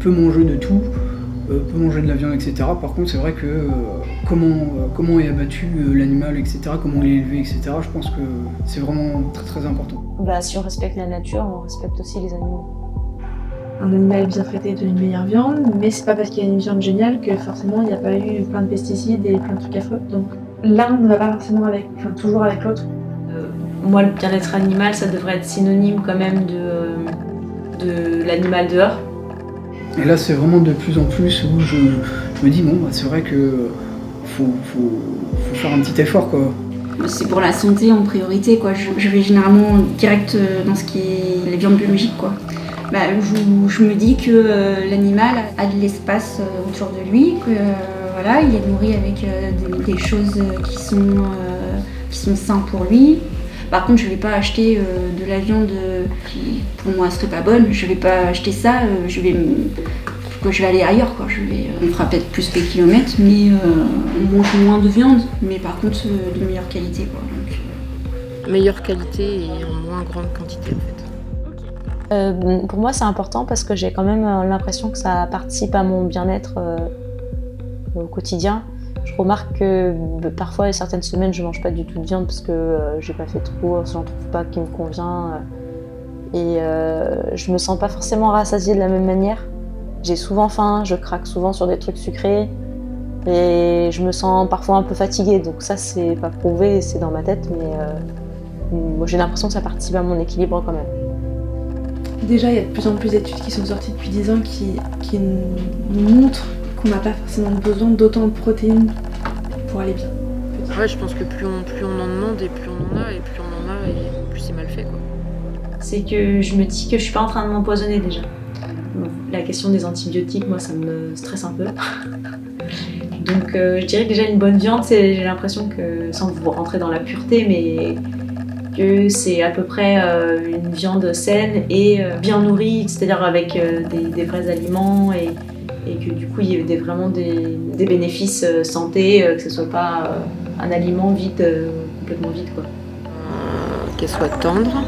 peut manger de tout, peut manger de la viande, etc. Par contre, c'est vrai que comment est abattu l'animal, etc., comment il est élevé, etc., je pense que c'est vraiment très très important. Si on respecte la nature, on respecte aussi les animaux. Un animal bien traité donne une meilleure viande, mais c'est pas parce qu'il y a une viande géniale que forcément il n'y a pas eu plein de pesticides et plein de trucs affreux. Donc l'un ne va pas forcément toujours avec l'autre. Moi, le bien-être animal, ça devrait être synonyme quand même de l'animal dehors. Et là, c'est vraiment de plus en plus où je me dis, bon, c'est vrai que faut faire un petit effort, quoi. C'est pour la santé en priorité, quoi. Je vais généralement direct dans ce qui est les viandes biologiques, quoi. Je me dis que l'animal a de l'espace autour de lui, que voilà, il est nourri avec des choses qui sont saines pour lui. Par contre, je vais pas acheter de la viande qui, pour moi, serait pas bonne. Je vais pas acheter ça. Je vais aller ailleurs, quoi. On fera peut-être plus les kilomètres, mais on mange moins de viande, mais par contre de meilleure qualité, quoi. Donc, meilleure qualité et en moins grande quantité, en fait. Pour moi, c'est important parce que j'ai quand même l'impression que ça participe à mon bien-être au quotidien. Je remarque que parfois, certaines semaines, je mange pas du tout de viande parce que j'ai pas fait trop, j'en trouve pas qui me convient. Et je me sens pas forcément rassasiée de la même manière. J'ai souvent faim, je craque souvent sur des trucs sucrés et je me sens parfois un peu fatiguée. Donc ça, c'est pas prouvé, c'est dans ma tête, mais moi, j'ai l'impression que ça participe à mon équilibre quand même. Déjà, il y a de plus en plus d'études qui sont sorties depuis 10 ans qui nous montrent qu'on n'a pas forcément besoin d'autant de protéines pour aller bien. Ouais, je pense que plus on en demande et plus on en a, et plus on en a et plus c'est mal fait, quoi. C'est que je me dis que je suis pas en train de m'empoisonner déjà. La question des antibiotiques, moi, ça me stresse un peu. Donc je dirais que déjà une bonne viande, j'ai l'impression que, sans vous rentrer dans la pureté, mais que c'est à peu près une viande saine et bien nourrie, c'est-à-dire avec des vrais aliments et que du coup il y ait vraiment des bénéfices santé, que ce soit pas un aliment vide, complètement vide, quoi. Qu'elle soit tendre,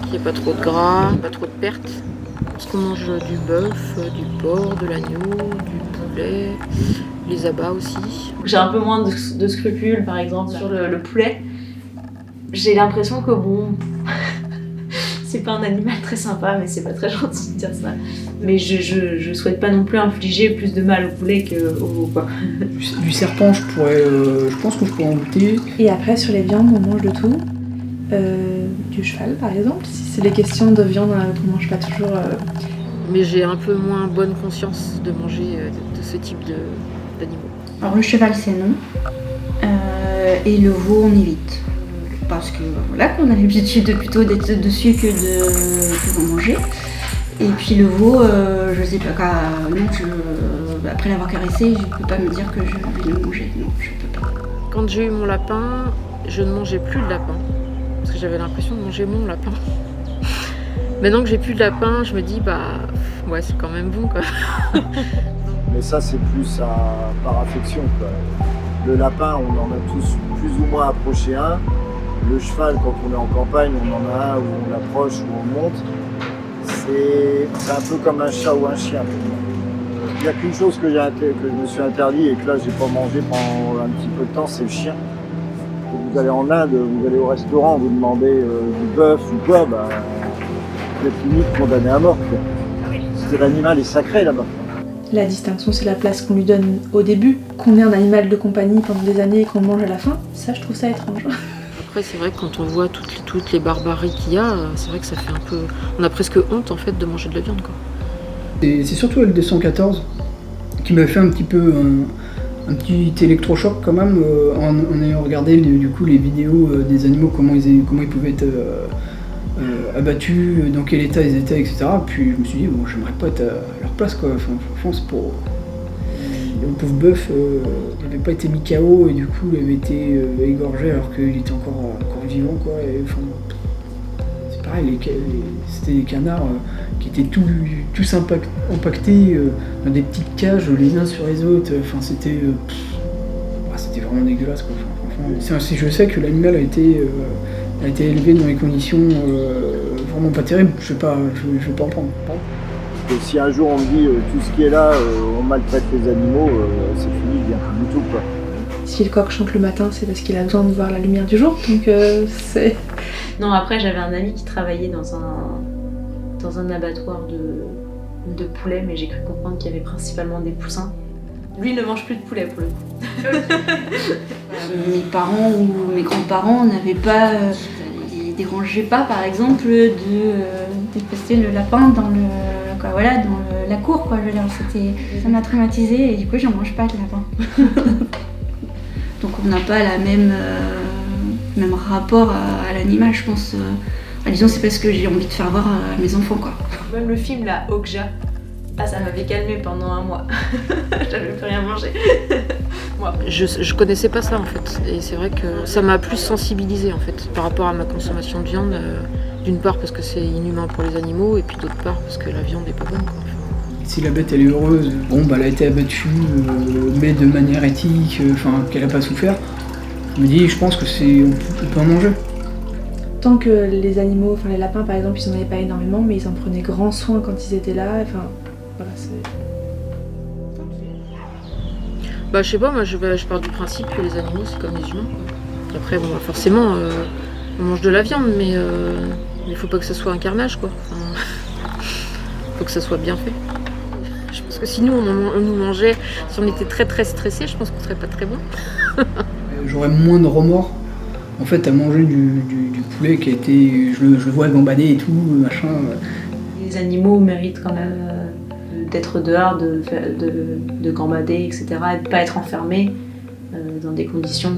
qu'il n'y ait pas trop de gras, pas trop de pertes. Parce qu'on mange du bœuf, du porc, de l'agneau, du poulet, les abats aussi. J'ai un peu moins de scrupules, par exemple, sur le poulet. J'ai l'impression que bon, c'est pas un animal très sympa, mais c'est pas très gentil de dire ça. Mais je souhaite pas non plus infliger plus de mal au poulet qu'au veau, quoi. Du serpent, je pense que je pourrais en goûter. Et après, sur les viandes, on mange de tout. Du cheval, par exemple, si c'est les questions de viande qu'on mange pas toujours. Mais j'ai un peu moins bonne conscience de manger de ce type d'animaux. Alors le cheval, c'est non. Et le veau, on évite. Parce que voilà, qu'on a l'habitude plutôt d'être dessus que d'en manger. Et puis le veau, je sais pas, après l'avoir caressé, je peux pas me dire que je vais le manger. Non, je peux pas. Quand j'ai eu mon lapin, je ne mangeais plus de lapin. Parce que j'avais l'impression de manger mon lapin. Maintenant que j'ai plus de lapin, je me dis, ouais, c'est quand même bon, quoi. Mais ça, c'est plus par affection, quoi. Le lapin, on en a tous plus ou moins approché un. Le cheval, quand on est en campagne, on en a un où on l'approche, où on monte. C'est un peu comme un chat ou un chien. Il n'y a qu'une chose que je me suis interdit et que là, j'ai pas mangé pendant un petit peu de temps, c'est le chien. Vous allez en Inde, vous allez au restaurant, vous demandez du bœuf ou quoi, vous êtes limite condamné à mort, quoi. Parce que l'animal est sacré là-bas. La distinction, c'est la place qu'on lui donne au début. Qu'on ait un animal de compagnie pendant des années et qu'on le mange à la fin, ça, je trouve ça étrange. Après, c'est vrai que quand on voit toutes les barbaries qu'il y a, c'est vrai que ça fait un peu... On a presque honte, en fait, de manger de la viande, quoi. C'est surtout le D114 qui m'a fait un petit peu un petit électrochoc quand même en ayant regardé du coup les vidéos des animaux, comment ils pouvaient être abattus, dans quel état ils étaient, etc. Puis je me suis dit, bon, j'aimerais pas être à leur place, quoi. Enfin, franchement, c'est pour... Le pauvre bœuf, il n'avait pas été mis KO et du coup il avait été égorgé alors qu'il était encore vivant, quoi. Et, enfin, c'est pareil, c'était des canards qui étaient tous empaquetés dans des petites cages les uns sur les autres. Enfin, c'était vraiment dégueulasse, quoi. Enfin, franchement, je sais que l'animal a été élevé dans des conditions vraiment pas terribles. Je vais pas en prendre. que si un jour on me dit tout ce qui est là, on maltraite les animaux, c'est fini, il vient plus du tout, quoi. Si le coq chante le matin, c'est parce qu'il a besoin de voir la lumière du jour, donc c'est... Non, après, j'avais un ami qui travaillait dans un abattoir de poulet, mais j'ai cru comprendre qu'il y avait principalement des poussins. Lui ne mange plus de poulet pour le coup. Mes parents ou mes grands-parents n'avaient pas, ils dérangeaient pas par exemple de passer le lapin dans la cour, quoi. Je veux dire, ça m'a traumatisée et du coup j'en mange pas de lapin. Donc on n'a pas la même rapport à l'animal, je pense. Disons c'est parce que j'ai envie de faire voir à mes enfants, quoi. Même le film là, Okja, ça m'avait calmé pendant un mois. J'avais plus rien mangé. Moi. Je connaissais pas ça en fait, et c'est vrai que ça m'a plus sensibilisée en fait par rapport à ma consommation de viande. D'une part parce que c'est inhumain pour les animaux, et puis d'autre part parce que la viande est pas bonne, quoi. Si la bête elle est heureuse, elle a été abattue, mais de manière éthique, qu'elle a pas souffert, je me dis, je pense que on peut en manger. Tant que les animaux, les lapins par exemple, ils en avaient pas énormément, mais ils en prenaient grand soin quand ils étaient là, voilà, c'est... Bah je sais pas, moi je pars du principe que les animaux c'est comme les humains, quoi. Après forcément on mange de la viande, mais il faut pas que ça soit un carnage, quoi. Faut que ça soit bien fait. Je pense que si nous on nous mangeait, si on était très très stressé, je pense qu'on serait pas très bon. J'aurais moins de remords en fait à manger du poulet qui a été, je le vois gambader et tout, machin. Les animaux méritent quand même d'être dehors, de gambader, etc. Et de pas être enfermés dans des conditions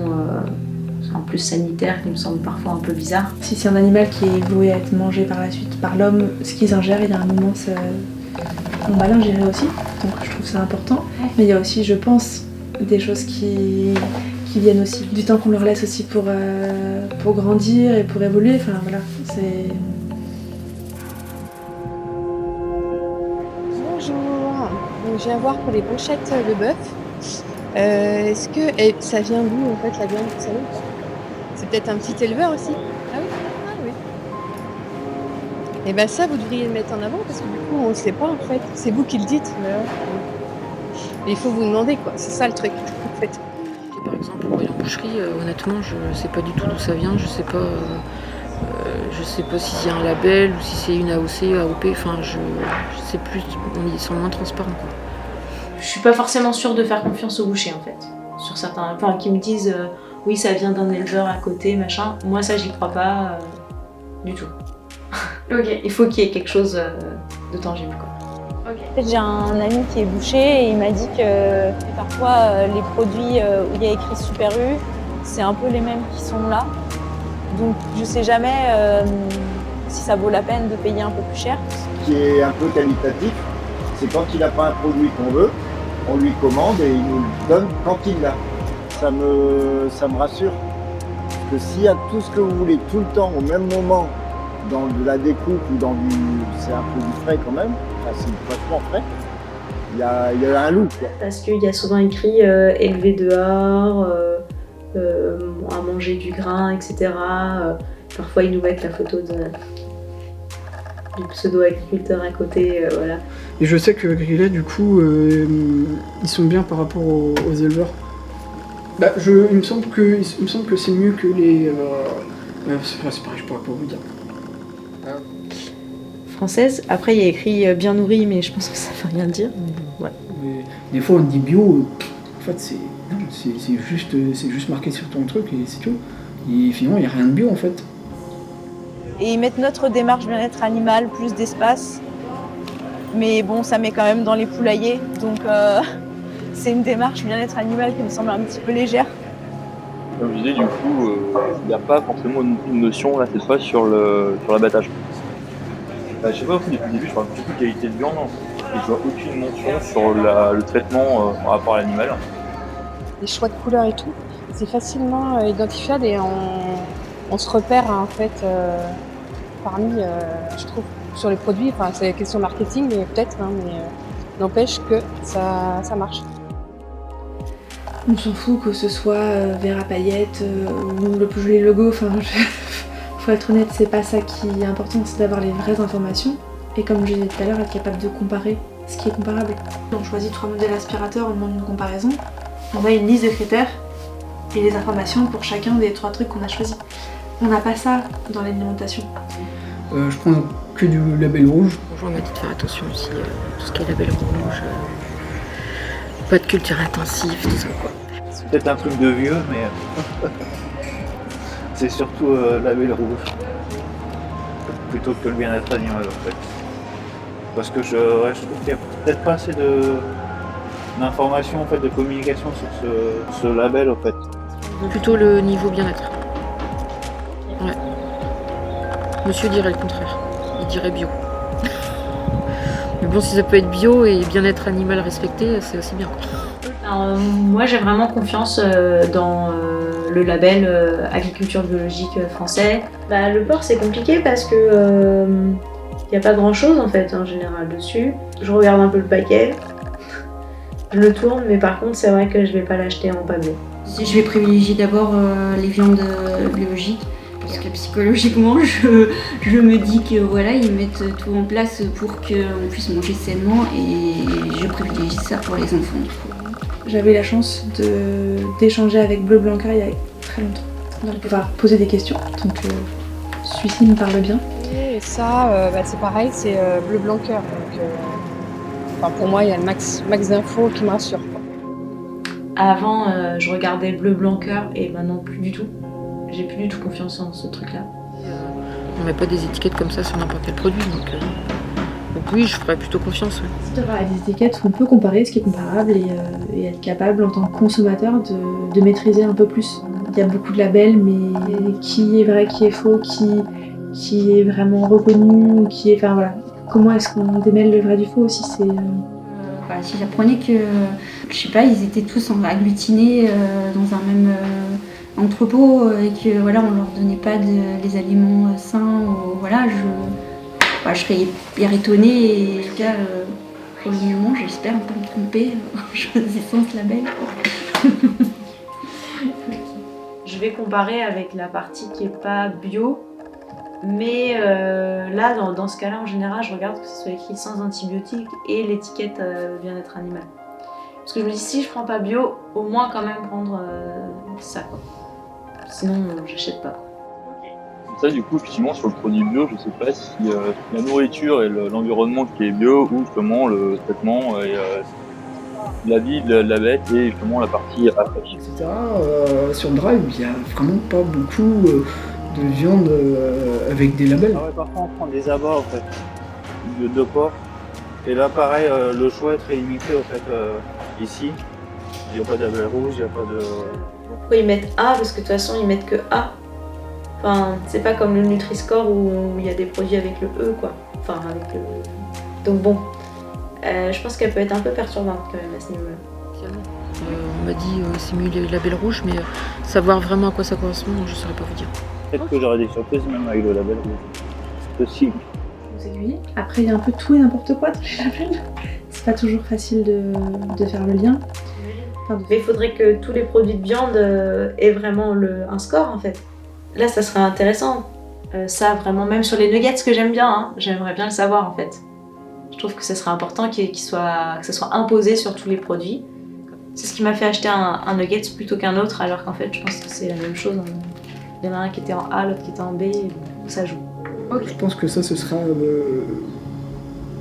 en plus sanitaires qui me semblent parfois un peu bizarres. Si c'est un animal qui est voué à être mangé par la suite par l'homme, ce qu'ils ingèrent, il y a un moment, on va l'ingérer aussi, donc je trouve ça important. Mais il y a aussi, je pense, des choses qui viennent aussi du temps qu'on leur laisse aussi pour grandir et pour évoluer. Voilà, c'est... Bonjour, donc je viens voir pour les brochettes de bœuf. Est-ce que ça vient d'où en fait la viande, vous savez? C'est peut-être un petit éleveur aussi? Ah oui? Ah oui. Et ben ça, vous devriez le mettre en avant parce que du coup on ne sait pas en fait. C'est vous qui le dites, mais il faut vous demander, quoi. C'est ça le truc en fait. Par exemple, en boucherie, honnêtement, je sais pas du tout d'où ça vient, je sais pas si c'est un label ou si c'est une AOC, AOP, je sais plus, ils sont moins transparents, quoi. Je suis pas forcément sûre de faire confiance aux bouchers en fait. Sur certains, qui me disent oui ça vient d'un éleveur à côté, machin. Moi ça j'y crois pas du tout. Ok. Il faut qu'il y ait quelque chose de tangible, quoi. Okay. En fait, j'ai un ami qui est boucher et il m'a dit que parfois les produits où il y a écrit Super U, c'est un peu les mêmes qui sont là. Donc je sais jamais si ça vaut la peine de payer un peu plus cher. Ce qui est un peu qualitatif, c'est quand il n'a pas un produit qu'on veut, on lui commande et il nous le donne quand il l'a. Ça me rassure. Parce que s'il y a tout ce que vous voulez tout le temps au même moment, dans de la découpe ou c'est un peu du frais quand même, c'est vachement frais, il y a un loup, quoi. Parce qu'il y a souvent écrit élevé dehors, à manger du grain, etc. Parfois ils nous mettent la photo du pseudo-agriculteur à côté, voilà. Et je sais que Grillet, du coup, ils sont bien par rapport aux éleveurs. Il me semble que c'est mieux que les... c'est pareil, je pourrais pas vous dire. Française. Après, il y a écrit bien nourri, mais je pense que ça veut rien dire. Ouais. Mais des fois, on dit bio. En fait, c'est juste marqué sur ton truc et c'est tout. Et finalement, il n'y a rien de bio en fait. Et ils mettent notre démarche bien-être animal, plus d'espace. Mais bon, ça met quand même dans les poulaillers. Donc, c'est une démarche bien-être animal qui me semble un petit peu légère. Comme je disais, du coup, il n'y a pas forcément une notion là cette fois sur l'abattage. Je sais pas, depuis le début, je parle beaucoup de qualité de viande et je vois aucune mention sur le traitement par rapport à l'animal. Les choix de couleurs et tout, c'est facilement identifiable et on se repère en fait parmi, je trouve, sur les produits. Enfin, c'est question marketing peut-être, mais n'empêche que ça marche. On s'en fout que ce soit vert à paillettes ou le plus joli logo. Faut être honnête, c'est pas ça qui est important, c'est d'avoir les vraies informations. Et comme je disais tout à l'heure, être capable de comparer ce qui est comparable. On choisit 3 modèles aspirateurs, on demande une comparaison. On a une liste de critères et les informations pour chacun des 3 trucs qu'on a choisis. On n'a pas ça dans l'alimentation. Je prends que du label rouge. Bonjour, on m'a dit de faire attention aussi, tout ce qui est label rouge, pas de culture intensive, tout ça quoi. C'est peut-être un truc de vieux, mais c'est surtout label rouge, plutôt que le bien-être animal en fait. Parce que je trouve qu'il n'y a peut-être pas assez d'informations, en fait, de communication sur ce label en fait. Plutôt le niveau bien-être. Ouais. Monsieur dirait le contraire, il dirait bio. Mais bon, si ça peut être bio et bien-être animal respecté, c'est aussi bien. Alors, moi, j'ai vraiment confiance dans le label agriculture biologique français. Bah, le porc, c'est compliqué parce que y a pas grand-chose en fait en général dessus. Je regarde un peu le paquet, je le tourne, mais par contre, c'est vrai que je vais pas l'acheter en pas bio. Je vais privilégier d'abord les viandes biologiques. Parce que psychologiquement, je me dis que voilà, ils mettent tout en place pour qu'on puisse manger sainement et je privilégie ça pour les enfants. J'avais la chance d'échanger avec Bleu Blanca il y a très longtemps, de pouvoir poser des questions. Donc celui-ci me parle bien. Et ça, c'est pareil, c'est Bleu Blanc Cœur. Donc, pour moi, il y a le max d'infos qui me rassure. Avant, je regardais Bleu Blanc Cœur et maintenant plus du tout. J'ai plus du tout confiance en ce truc-là. On met pas des étiquettes comme ça sur n'importe quel produit, donc oui, je ferais plutôt confiance. Ouais. Il y aura des étiquettes où on peut comparer ce qui est comparable et être capable en tant que consommateur de maîtriser un peu plus. Il y a beaucoup de labels, mais qui est vrai, qui est faux, qui est vraiment reconnu, qui est... Enfin voilà, comment est-ce qu'on démêle le vrai du faux aussi, c'est... Voilà, si j'apprenais que, je sais pas, ils étaient tous agglutinés dans un même... entrepôt et que voilà on leur donnait pas des aliments sains ou, voilà je serais hyper étonnée et en tout cas pour le moment j'espère ne pas me tromper en choisissant ce label. Je vais comparer avec la partie qui est pas bio, mais là dans ce cas-là en général je regarde que ce soit écrit sans antibiotiques et l'étiquette bien-être animal. Parce que je me dis si je prends pas bio, au moins quand même prendre ça quoi. Sinon, j'achète pas. Ça, du coup, effectivement, sur le produit bio, je sais pas si la nourriture et l'environnement qui est bio ou justement le traitement et la vie de la bête et justement la partie après. Etc. Sur Drive, il n'y a vraiment pas beaucoup de viande avec des labels. Ah ouais, parfois on prend des abats en fait, de porc. Et là, pareil, le choix est très limité en fait ici. Il n'y a pas de label rouge, il n'y a pas de... Pourquoi ils mettent A? Parce que de toute façon ils mettent que A. Enfin, c'est pas comme le Nutri-Score où il y a des produits avec le E quoi. Enfin, avec le... Donc bon, je pense qu'elle peut être un peu perturbante quand même à ce niveau-là. On m'a dit c'est mieux les labels rouges, mais savoir vraiment à quoi ça correspond, je saurais pas vous dire. Peut-être que j'aurais des surprises même avec le label rouge. C'est possible. Aux aiguilles. Après, il y a un peu tout et n'importe quoi dans les labels. C'est pas toujours facile de faire le lien. Mais il faudrait que tous les produits de viande aient vraiment un score en fait. Là, ça serait intéressant. Ça, vraiment, même sur les nuggets que j'aime bien, hein, j'aimerais bien le savoir en fait. Je trouve que ça serait important que ça soit imposé sur tous les produits. C'est ce qui m'a fait acheter un nuggets plutôt qu'un autre, alors qu'en fait, je pense que c'est la même chose. Il y en a un qui était en A, l'autre qui était en B, et ça joue. Je pense que ça, ce sera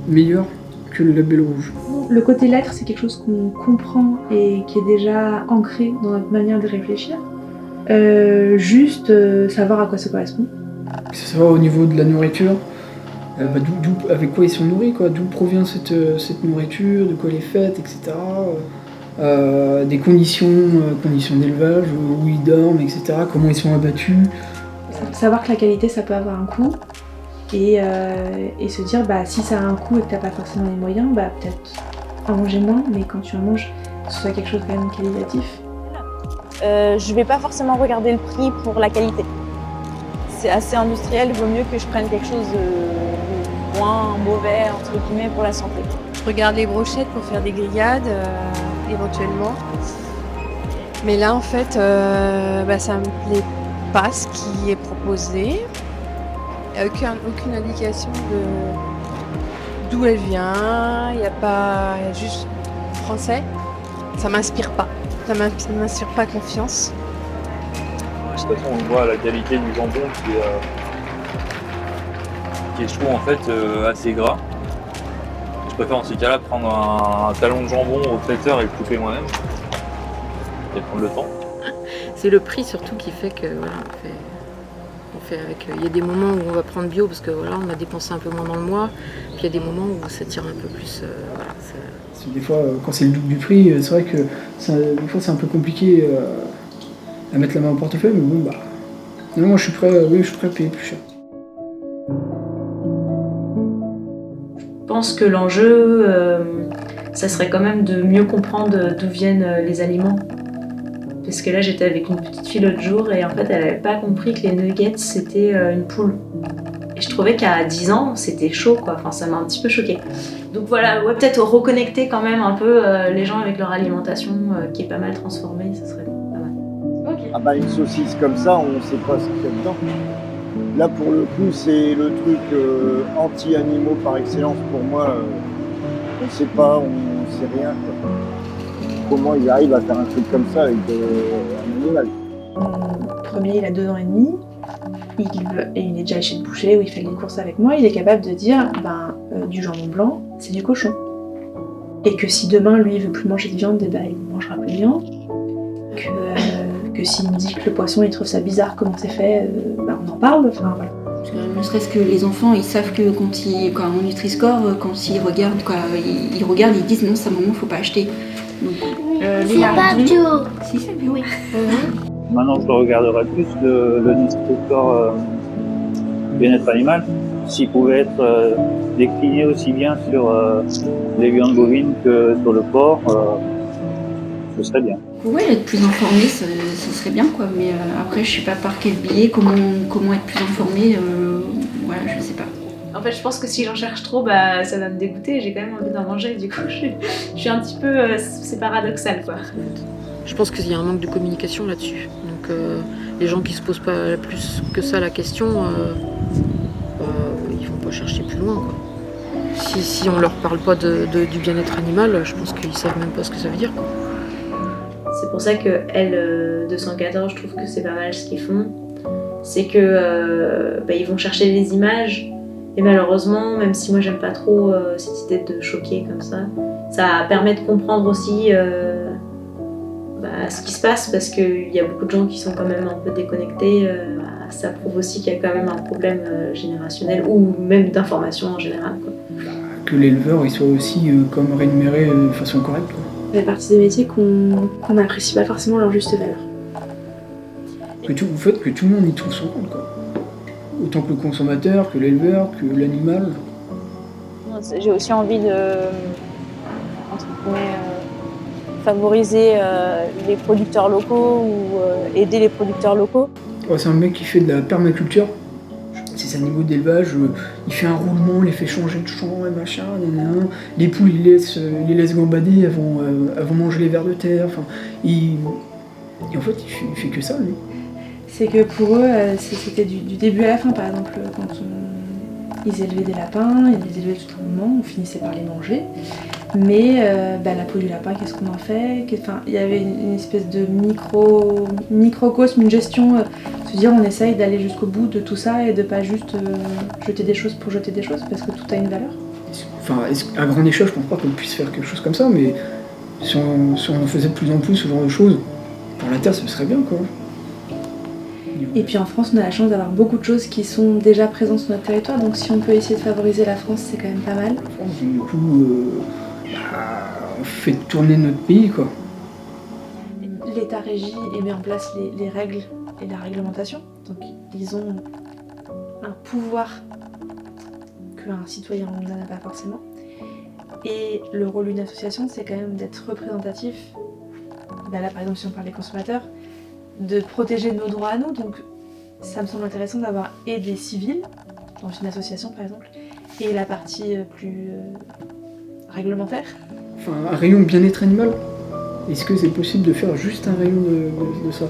meilleur que le label rouge. Le côté lettre, c'est quelque chose qu'on comprend et qui est déjà ancré dans notre manière de réfléchir. Juste savoir à quoi ça correspond. Que ce soit au niveau de la nourriture, avec quoi ils sont nourris, quoi, d'où provient cette nourriture, de quoi elle est faite, etc. Des conditions d'élevage, où ils dorment, etc. Comment ils sont abattus. Savoir que la qualité, ça peut avoir un coût. Et se dire, si ça a un coût et que t'as pas forcément les moyens, peut-être en manger moins, mais quand tu en manges, que ce soit quelque chose de quand même qualitatif. Je vais pas forcément regarder le prix pour la qualité. C'est assez industriel, il vaut mieux que je prenne quelque chose de moins mauvais, entre guillemets, pour la santé. Je regarde les brochettes pour faire des grillades, éventuellement. Mais là, en fait, ça me plaît pas ce qui est proposé. Il n'y a aucune indication d'où elle vient, il y a juste français. Ça m'inspire pas. Ça m'inspire pas confiance. De toute façon, on voit la qualité du jambon qui est, je trouve, en fait assez gras. Je préfère en ces cas-là prendre un talon de jambon au traiteur et le couper moi-même et prendre le temps. C'est le prix surtout qui fait que voilà, on fait avec. Il y a des moments où on va prendre bio parce que voilà, on a dépensé un peu moins dans le mois. Puis il y a des moments où ça tire un peu plus. Voilà, des fois, quand c'est le double du prix, c'est vrai que des fois c'est un peu compliqué à mettre la main au portefeuille, mais bon, bah. Non, moi je suis prêt à payer plus cher. Je pense que l'enjeu, ça serait quand même de mieux comprendre d'où viennent les aliments. Parce que là, j'étais avec une petite fille l'autre jour et en fait, elle n'avait pas compris que les nuggets, c'était une poule. Et je trouvais qu'à 10 ans, c'était chaud, quoi. Enfin, ça m'a un petit peu choquée. Donc voilà, ouais, peut-être reconnecter quand même un peu les gens avec leur alimentation qui est pas mal transformée, ça serait pas mal. Ok. Ah bah une saucisse comme ça, on ne sait pas ce qu'il y a dedans. Là pour le coup c'est le truc anti-animaux par excellence pour moi. On ne sait pas, on ne sait rien. Quoi. Comment ils arrivent à faire un truc comme ça avec un animal. Mon premier il a 2 ans et demi, il est déjà chez le boucher où il fait les courses avec moi, il est capable de dire du jambon blanc c'est du cochon. Et que si demain lui il veut plus manger de viande, il ne mangera plus de viande. Que s'il me dit que le poisson il trouve ça bizarre comment c'est fait, on en parle, enfin voilà. Parce que ne serait-ce que les enfants, ils savent que quand en Nutri-Score, quand ils regardent, ils disent non, ça maman, faut pas acheter. Donc, c'est pas bio. Si c'est bio, oui. Maintenant, je regarderai plus le Nutri-Score bien-être animal. S'il pouvait être décliné aussi bien sur les viandes bovines que sur le porc, ce serait bien. Oui, être plus informé, ça serait bien, quoi. Mais après, je sais pas par quel biais, comment être plus informé, voilà, je sais pas. En fait, je pense que si j'en cherche trop, ça va me dégoûter. J'ai quand même envie d'en manger. Du coup, je suis un petit peu... c'est paradoxal, quoi. Je pense qu'il y a un manque de communication là-dessus. Donc les gens qui se posent pas plus que ça la question, ils vont pas chercher plus loin, quoi. Si on leur parle pas du bien-être animal, je pense qu'ils savent même pas ce que ça veut dire, quoi. C'est pour ça que L214, je trouve que c'est pas mal ce qu'ils font. C'est que ils vont chercher les images. Et malheureusement, même si moi j'aime pas trop cette idée de choquer comme ça permet de comprendre aussi ce qui se passe, parce qu'il y a beaucoup de gens qui sont quand même un peu déconnectés. Ça prouve aussi qu'il y a quand même un problème générationnel ou même d'information en général, quoi. Que l'éleveur il soit aussi comme rémunéré de façon correcte, quoi. Ça fait partie des métiers qu'on n'apprécie pas forcément leur juste valeur. Que tout le monde y trouve son compte, quoi. Autant que le consommateur, que l'éleveur, que l'animal. J'ai aussi envie de entre guillemets, favoriser les producteurs locaux ou aider les producteurs locaux. Ouais, c'est un mec qui fait de la permaculture. Ces animaux d'élevage, il fait un roulement, il les fait changer de champ et machin, les poules il les laisse gambader, elles vont manger les vers de terre, enfin, et en fait il fait que ça lui. C'est que pour eux, c'était du début à la fin, par exemple, quand ils élevaient des lapins, ils les élevaient tout un moment, on finissait par les manger. Mais la peau du lapin, qu'est-ce qu'on en fait? Il y avait une espèce de microcosme, une gestion, se dire on essaye d'aller jusqu'au bout de tout ça et de pas juste jeter des choses pour jeter des choses, parce que tout a une valeur. Enfin, à grande échelle, je pense pas qu'on puisse faire quelque chose comme ça, mais si on en faisait de plus en plus ce genre de choses, pour la terre, ce serait bien, quoi. Et puis en France, on a la chance d'avoir beaucoup de choses qui sont déjà présentes sur notre territoire, donc si on peut essayer de favoriser la France, c'est quand même pas mal. Du coup, on fait tourner notre pays, quoi. L'État régit et met en place les règles et la réglementation, donc ils ont un pouvoir qu'un citoyen n'a pas forcément. Et le rôle d'une association, c'est quand même d'être représentatif. Là, par exemple, si on parle des consommateurs, de protéger nos droits à nous, donc ça me semble intéressant d'avoir et des civils, dans une association par exemple, et la partie plus réglementaire. Enfin, un rayon bien-être animal, est-ce que c'est possible de faire juste un rayon de ça ?